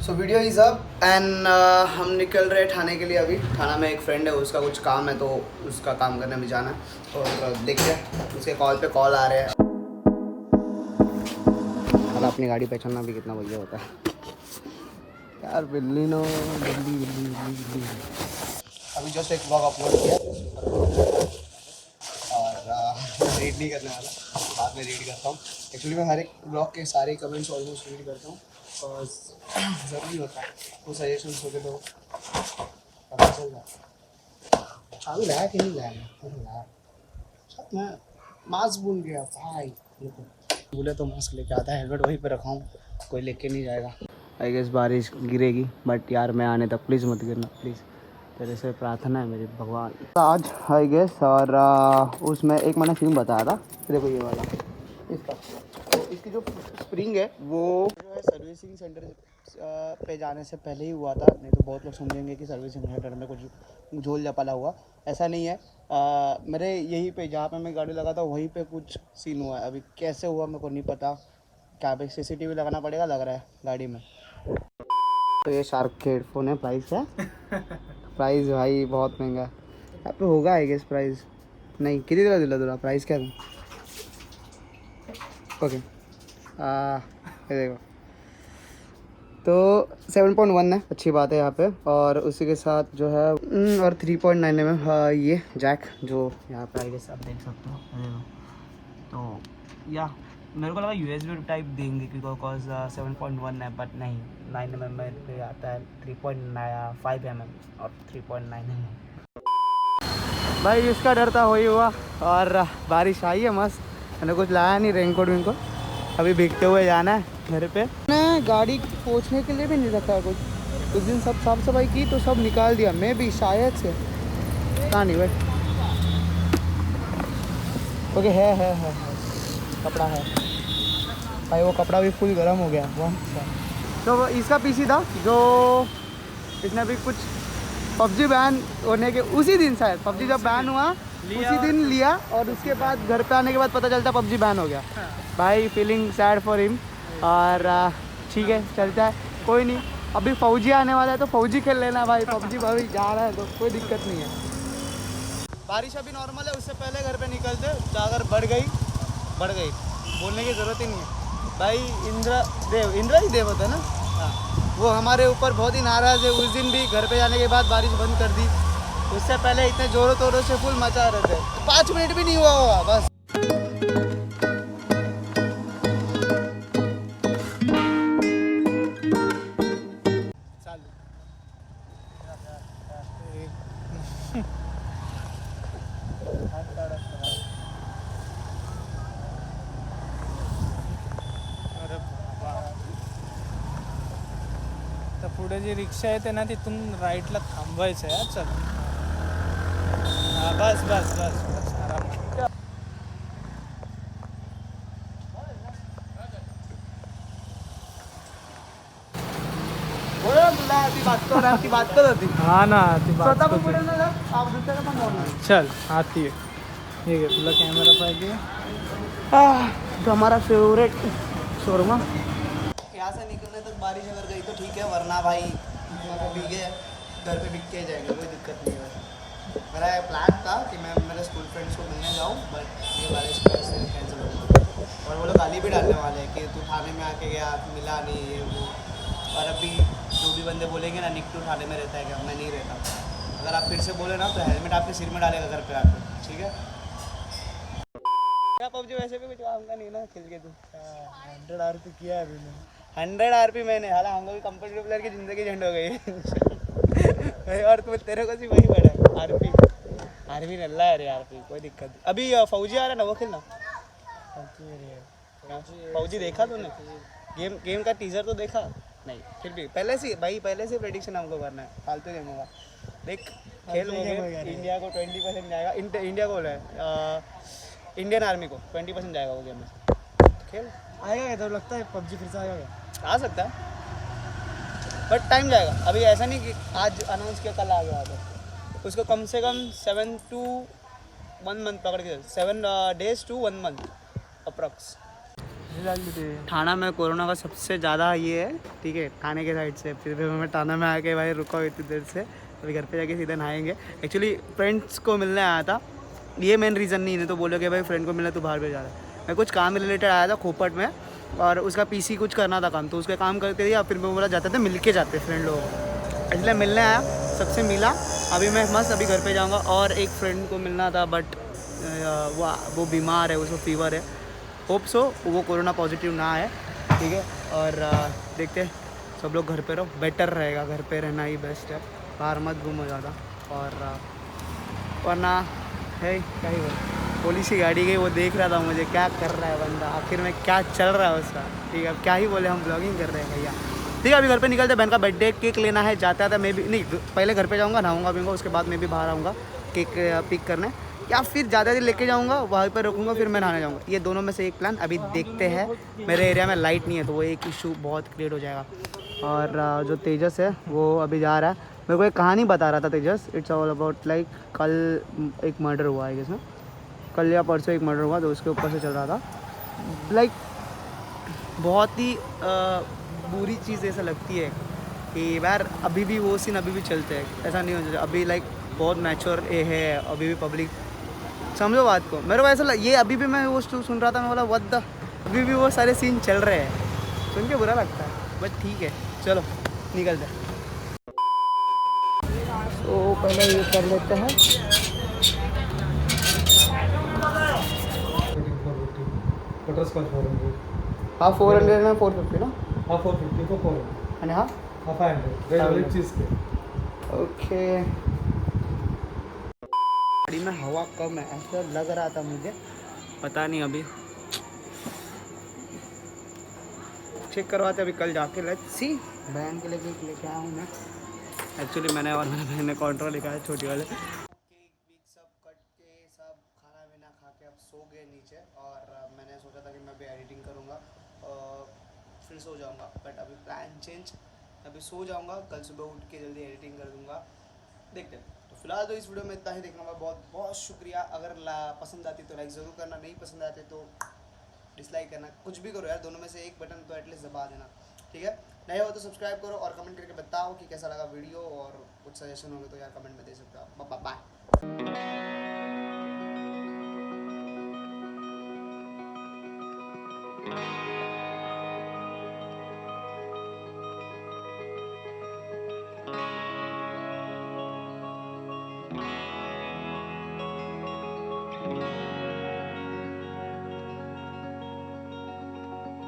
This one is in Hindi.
So video is up and हम निकल रहे ठाणे के लिए। अभी ठाणा में एक फ्रेंड है, उसका कुछ काम है तो उसका काम करने में जाना है। और देखते हैं, उसके कॉल पे कॉल आ रहे हैं। और अपनी गाड़ी पहचानना भी कितना बढ़िया होता है यार। बिल्ली नो बिल्ली बिल्ली बिल्ली बिल्ली। अभी जस्ट एक ब्लॉग अपलोड किया और रीड नहीं करने वाला, बाद में रीड करता हूँ। एक्चुअली मैं हर एक ब्लॉग के सारे कमेंट्स ऑलमोस्ट रीड करता हूँ, बिकॉज ज़रूरी होता है। वो सजेशंस हो गए तो पता चल जाता है। चालू लाया कि नहीं लाया सब मैं मास्क भूल गया भाई। बोले तो मास्क लेके आता है, हेलमेट वहीं पे रखा हूँ, कोई लेके नहीं जाएगा। आई गेस बारिश गिरेगी, बट यार मैं आने तक प्लीज़ मत गिरना, प्लीज़। तेरे से प्रार्थना है मेरे भगवान। आज आई गेस और उसमें एक मैंने फिल्म बताया था, देखो ये वाला इसका। तो इसकी जो स्प्रिंग है वो जो है सर्विसिंग सेंटर पे जाने से पहले ही हुआ था। नहीं तो बहुत लोग समझेंगे कि सर्विसिंग सेंटर में कुछ झोल झपाला हुआ, ऐसा नहीं है। मेरे यहीं पे जहाँ पे मैं गाड़ी लगा था वहीं पे कुछ सीन हुआ है। अभी कैसे हुआ मेरे को नहीं पता, क्या पे CCTV लगाना पड़ेगा लग रहा है गाड़ी में। तो ये शार्क के हेडफोन है, प्राइस है प्राइस भाई बहुत महंगा है। यहाँ पे होगा आई गेस प्राइस, नहीं कितनी तरह दिला प्राइस क्या है। ओके ये देखो, तो 7.1 है, अच्छी बात है यहाँ पे। और उसी के साथ जो है और 3.9 mm ये जैक जो यहाँ पे आई गेस आप देख सकते हो। तो या मेरे को लगा USB टाइप देंगे बिकॉज 7.1 है, बट नहीं 9 mm में आता है। 3.5 mm और 3.9 mm। भाई इसका डर था वही हुआ, और बारिश आई है मस्त। मैंने कुछ लाया नहीं, रेनकोट विनकोट, अभी भीगते हुए जाना है घर पे। मैं गाड़ी पोंछने के लिए भी नहीं रखा कुछ। उस दिन सब साफ सफाई की तो सब निकाल दिया, मैं भी शायद से कहाँ नहीं भाई। ओके है कपड़ा है भाई, वो कपड़ा भी फुल गर्म हो गया बहुत। तो इसका पीसी था जो इसने अभी कुछ PUBG बैन होने के उसी दिन, शायद PUBG जब बैन हुआ उसी दिन लिया, और उसके बाद घर पे आने के बाद पता चलता PUBG बैन हो गया। भाई फीलिंग सैड फॉर हिम। और ठीक है चलता है, कोई नहीं। अभी फौजी आने वाला है तो फौजी खेल लेना भाई। PUBG भाई जा रहा है तो कोई दिक्कत नहीं है। बारिश अभी नॉर्मल है, उससे पहले घर पे निकलते अगर बढ़ गई बोलने की ज़रूरत ही नहीं है भाई। इंद्र ही देव होता है ना, हाँ, वो हमारे ऊपर बहुत ही नाराज़ है। उस दिन भी घर पे जाने के बाद बारिश बंद कर दी, उससे पहले इतने ज़ोरों तोरों से फुल मचा रहे थे। 5 मिनट भी नहीं हुआ होगा बस। तर पुढे जी रिक्षा येते ना तिथून राईटला थांबवायचं आहे. चल हां बस बस बस बस आराम. बात कर होती हा ना ती बात स्वतः पण करते. पुढे ना आप दुसऱ्याला पण बोलणार. चल हात ये हे घे तुला कॅमेरा पाहिजे. तो हमारा फेवरेट शोरमा। यहाँ से निकलने तक बारिश अगर गई तो ठीक है, वरना भाई भीगे घर पे भीग के जाएंगे, कोई दिक्कत नहीं है। मेरा प्लान था कि मैं मेरे स्कूल फ्रेंड्स को मिलने जाऊँ, बट ये बारिश की वजह से कैंसिल हो गया। और वो लोग गाली भी डालने वाले हैं कि तू थाने में आके गया, मिला नहीं ये वो। और अभी जो भी बंदे बोलेंगे ना निकटू थाने में रहता है क्या, मैं नहीं रहता। अगर आप फिर से बोले ना तो हेलमेट आपके सिर में डालेगा घर पे आके, ठीक है। PUBG वैसे भी कुछ काम का नहीं ना, खेल के तू 100 RP किया है अभी मैंने. 100 RP मैंने, हालांकि हम लोग की कंप्यूटर प्लेयर की ज़िंदगी झंड हो गई और तू तेरे को सिर्फ वही पड़ा RP नल्ला है रे RP, कोई दिक्कत नहीं। अभी फौजी आ रहा है ना, वो खेलना। फौजी देखा तूने? गेम का टीजर तो देखा नहीं? फिर भी पहले से प्रेडिक्शन हमको करना है, फालतू गेम होगा। देख खेल इंडिया को 20% जाएगा, इंडिया को है इंडियन आर्मी को 20% जाएगा वो गेम में। खेल आएगा क्या? तो लगता है PUBG फिर से आएगा क्या? आ सकता है बट टाइम जाएगा। अभी ऐसा नहीं कि आज अनाउंस किया कल आ गया तो उसको कम से कम 7 to 1 month पकड़ के, 7 days to 1 month अप्रॉक्स। थाना में कोरोना का सबसे ज़्यादा ये है, ठीक है, खाने के साइड से। फिर मैं थाना में आके भाई रुका हुआ इतनी देर से, अभी घर पे जाके सीधे नहाएंगे। एक्चुअली फ्रेंड्स को मिलने आया था, ये मेन रीज़न नहीं है तो बोलोगे भाई फ्रेंड को मिलने तो बाहर भी जा रहा है। मैं कुछ काम रिलेटेड आया था खोपट में, और उसका पीसी कुछ करना था काम, तो उसका काम करते दिया। फिर मैं बोला जाते थे मिल के जाते फ्रेंड लोगों को, इसलिए मिलने आया, सबसे मिला। अभी मैं मस्त अभी घर पे जाऊंगा। और एक फ्रेंड को मिलना था बट वो बीमार है, उसको फीवर है। होप सो वो कोरोना पॉजिटिव ना आए, ठीक है। और देखते हैं, सब लोग घर पे रहो, बेटर रहेगा, घर पे रहना ही बेस्ट है, बाहर मत घूमो ज़्यादा। और वरना है क्या ही बोल, पुलिस की गाड़ी गई, वो देख रहा था मुझे क्या कर रहा है बंदा, आखिर में क्या चल रहा है उसका, ठीक है। अब क्या ही बोले, हम ब्लॉगिंग कर रहे हैं भैया, ठीक है। अभी घर पे निकलते, बहन का बर्थडे केक लेना है, जाता था मैं भी नहीं, पहले घर पे जाऊँगा, नहाऊंगा पीऊँगा, उसके बाद मैं भी बाहर आऊँगा केक पिक करने, या फिर ज़्यादा देर लेके जाऊँगा, वहाँ पर रुकूँगा, फिर मैं नहाने जाऊँगा। ये दोनों में से एक प्लान अभी देखते हैं। मेरे एरिया में लाइट नहीं है तो वो एक इशू बहुत क्रिएट हो जाएगा। और जो तेजस है वो अभी जा रहा है, मेरे को एक कहानी बता रहा था तेजस। इट्स ऑल अबाउट लाइक कल एक मर्डर हुआ है इसमें, कल या परसों एक मर्डर हुआ, तो उसके ऊपर से चल रहा था। लाइक बहुत ही बुरी चीज़ ऐसा लगती है कि यार अभी भी वो सीन अभी भी चलते हैं, ऐसा नहीं हो जाता। अभी लाइक बहुत मैच्योर है, अभी भी पब्लिक, समझो बात को। मेरे को ऐसा ये अभी भी मैं वो सुन रहा था, मैं बोला व्हाट द, अभी भी वो सारे सीन चल रहे हैं, सुन के बुरा लगता है, बट ठीक है, चलो निकलते हैं। तो पहले ये कर लेते हैं। बटरस्कॉच 400. हाँ 400 ना 450 ना, हाँ 450 for 400. and हाँ हाँ 500. रेड वाली चीज़ के. ओके। गाड़ी में हवा कम है ऐसा लग रहा था मुझे, पता नहीं अभी चेक करवाते, अभी कल जाके लेट्स सी। बहन के लिए लेके आया हूँ मैं, एक्चुअली मैंने और मेरे बहन ने कॉन्ट्रोल लिखा है छोटी वाले। केक वीक सब कट के सब खाना वाना खा के अब सो गए नीचे, और मैंने सोचा था कि मैं भी एडिटिंग करूँगा, फिर सो जाऊँगा, बट अभी प्लान चेंज, अभी सो जाऊँगा, कल सुबह उठ के जल्दी एडिटिंग कर दूँगा, देखते हैं। तो फिलहाल तो इस वीडियो में इतना ही, देखना होगा। बहुत बहुत शुक्रिया। अगर पसंद आती तो लाइक ज़रूर करना, नहीं पसंद आते तो डिसलाइक करना, कुछ भी करो यार, दोनों में से एक बटन तो एटलीस्ट दबा देना, ठीक है। नहीं हो तो सब्सक्राइब करो और कमेंट करके बताओ कि कैसा लगा वीडियो, और कुछ सजेशन होंगे तो यार कमेंट में दे सकते हो आप। बाय।